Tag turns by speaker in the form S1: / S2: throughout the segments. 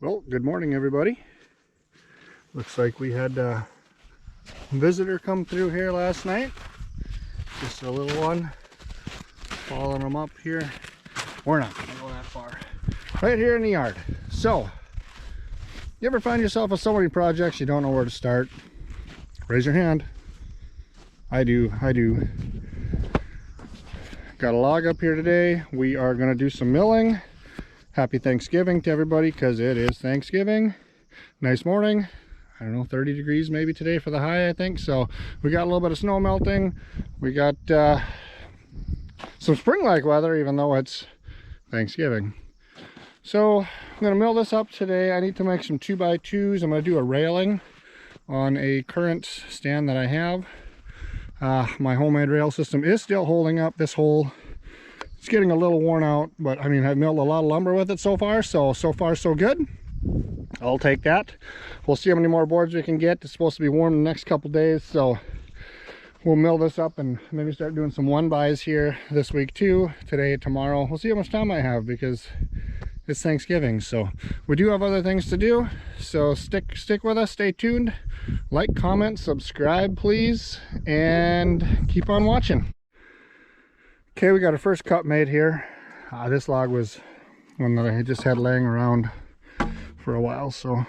S1: Well, good morning, everybody. Looks like we had a visitor come through here last night. Just a little one. Following them up here. We're not gonna go that far. Right here in the yard. So, you ever find yourself with so many projects you don't know where to start? Raise your hand. I do. Got a log up here today. We are gonna do some milling. Happy Thanksgiving to everybody, because it is Thanksgiving. Nice morning. I don't know, 30 degrees maybe today for the high, I think. So we got a little bit of snow melting. We got some spring-like weather, even though it's Thanksgiving. So I'm gonna mill this up today. I need to make some 2x2s. I'm gonna do a railing on a current stand that I have. My homemade rail system is still holding up. This hole, it's getting a little worn out, but I mean, I've milled a lot of lumber with it so far, so far so good. I'll take that. We'll see how many more boards we can get. It's supposed to be warm the next couple days, so we'll mill this up and maybe start doing some 1-bys here this week too. Today, tomorrow. We'll see how much time I have, because it's Thanksgiving. So we do have other things to do, so stick with us, stay tuned, like, comment, subscribe please, and keep on watching. Okay, we got our first cut made here. This log was one that I just had laying around for a while, so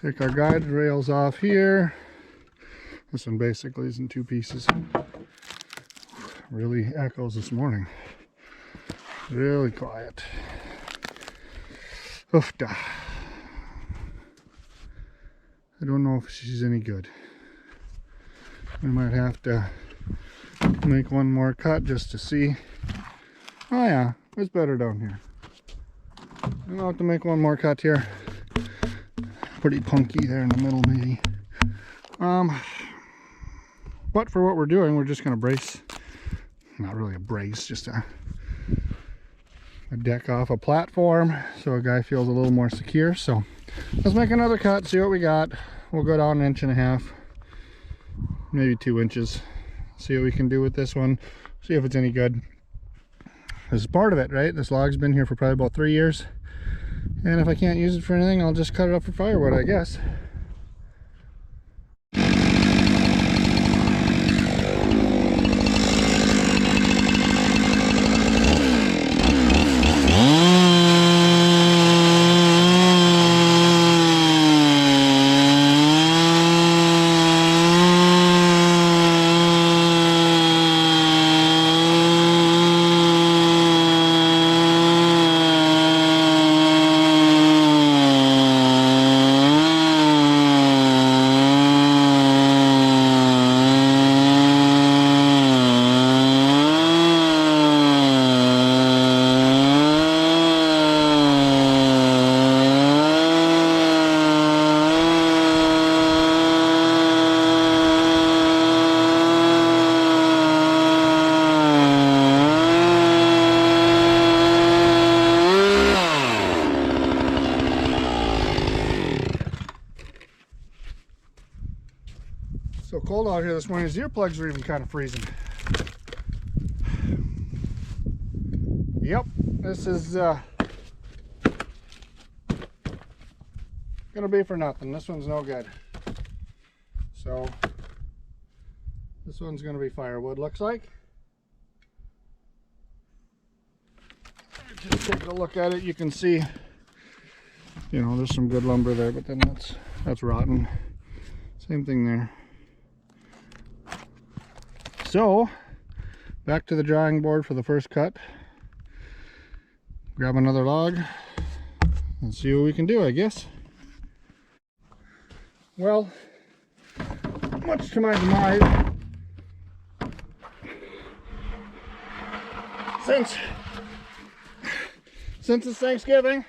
S1: take our guide rails off here. This one basically is in 2 pieces. Really echoes this morning. Really quiet. Oofda. I don't know if she's any good. We might have to make one more cut just to see. Oh yeah, it's better down here. I'll have to make one more cut here. Pretty punky there in the middle maybe. But for what we're doing, we're just gonna brace, not really a brace, just a deck off a platform so a guy feels a little more secure. So let's make another cut, see what we got. We'll go down 1.5 inches, maybe 2 inches. See what we can do with this one, see if it's any good. This is part of it, right? This log's been here for probably about 3 years, and if I can't use it for anything, I'll just cut it up for firewood, I guess. So cold out here this morning, his earplugs are even kind of freezing. Yep, this is gonna be for nothing. This one's no good. So this one's gonna be firewood, looks like. Just take a look at it, you can see, you know, there's some good lumber there, but then that's rotten. Same thing there. So, back to the drawing board for the first cut. Grab another log and see what we can do, I guess. Well, much to my demise, since it's Thanksgiving,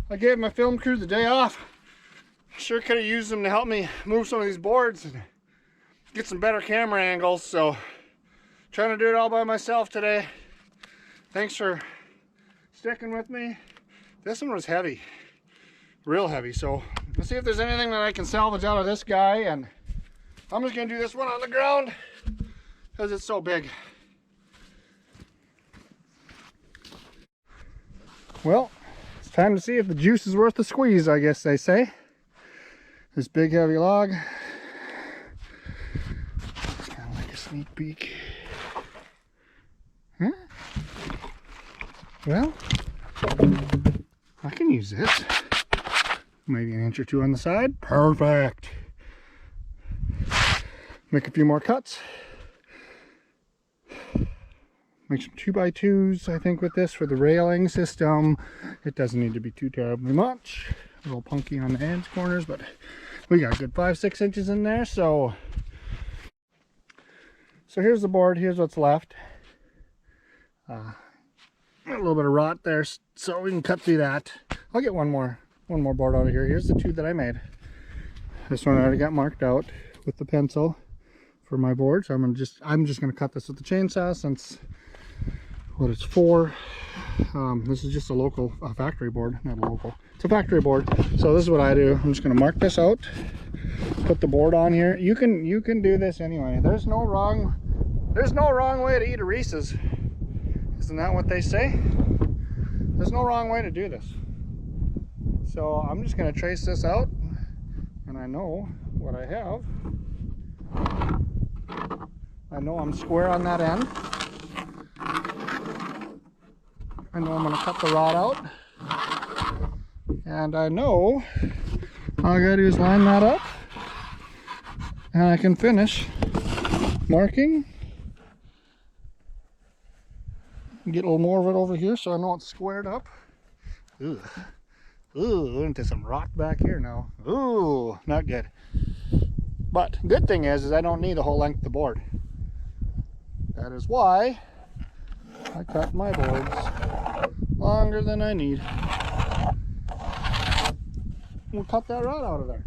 S1: I gave my film crew the day off. Sure could have used them to help me move some of these boards and get some better camera angles, so trying to do it all by myself today. Thanks for sticking with me. This one was heavy, real heavy, so let's see if there's anything that I can salvage out of this guy, and I'm just gonna do this one on the ground because it's so big. Well, Time to see if the juice is worth the squeeze, I guess they say. This big heavy log. It's kind of like a sneak peek. Huh? Well, I can use this. Maybe an inch or two on the side. Perfect. Make a few more cuts. Make some 2x2s, I think, with this for the railing system. It doesn't need to be too terribly much. A little punky on the ends corners, but we got a good 5-6 inches in there. So here's the board. Here's what's left. A little bit of rot there, so we can cut through that. I'll get one more board out of here. Here's the 2 that I made. This one I already got marked out with the pencil for my board. So I'm just gonna cut this with the chainsaw since what it's for. This is just a local factory board, not a local. It's a factory board. So this is what I do. I'm just gonna mark this out, put the board on here. You can do this anyway. There's no wrong way to eat a Reese's. Isn't that what they say? There's no wrong way to do this. So I'm just going to trace this out, and I know what I have. I know I'm square on that end. I know I'm going to cut the rod out. And I know all I got to do is line that up, and I can finish marking. Get a little more of it over here so I know it's squared up. Ooh, into some rock back here now. Ooh, not good. But good thing is I don't need the whole length of the board. That is why I cut my boards longer than I need. We'll cut that rod out of there.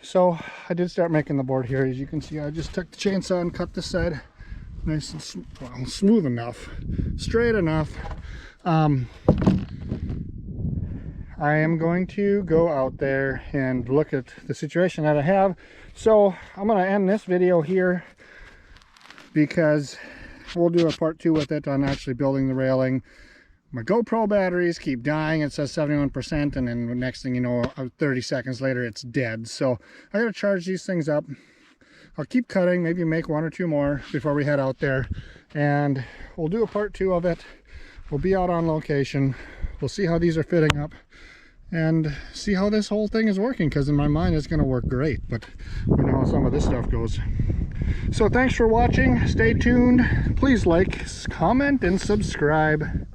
S1: So I did start making the board here. As you can see, I just took the chainsaw and cut this side. Nice and smooth enough, straight enough. I am going to go out there and look at the situation that I have. So I'm going to end this video here because we'll do a part 2 with it on actually building the railing. My GoPro batteries keep dying. It says 71%, and then the next thing you know, 30 seconds later it's dead. So I gotta charge these things up. I'll keep cutting, maybe make 1 or 2 more before we head out there, and we'll do a part 2 of it. We'll be out on location. We'll see how these are fitting up and see how this whole thing is working, because in my mind it's going to work great, but we know how some of this stuff goes. So thanks for watching. Stay tuned. Please like, comment, and subscribe.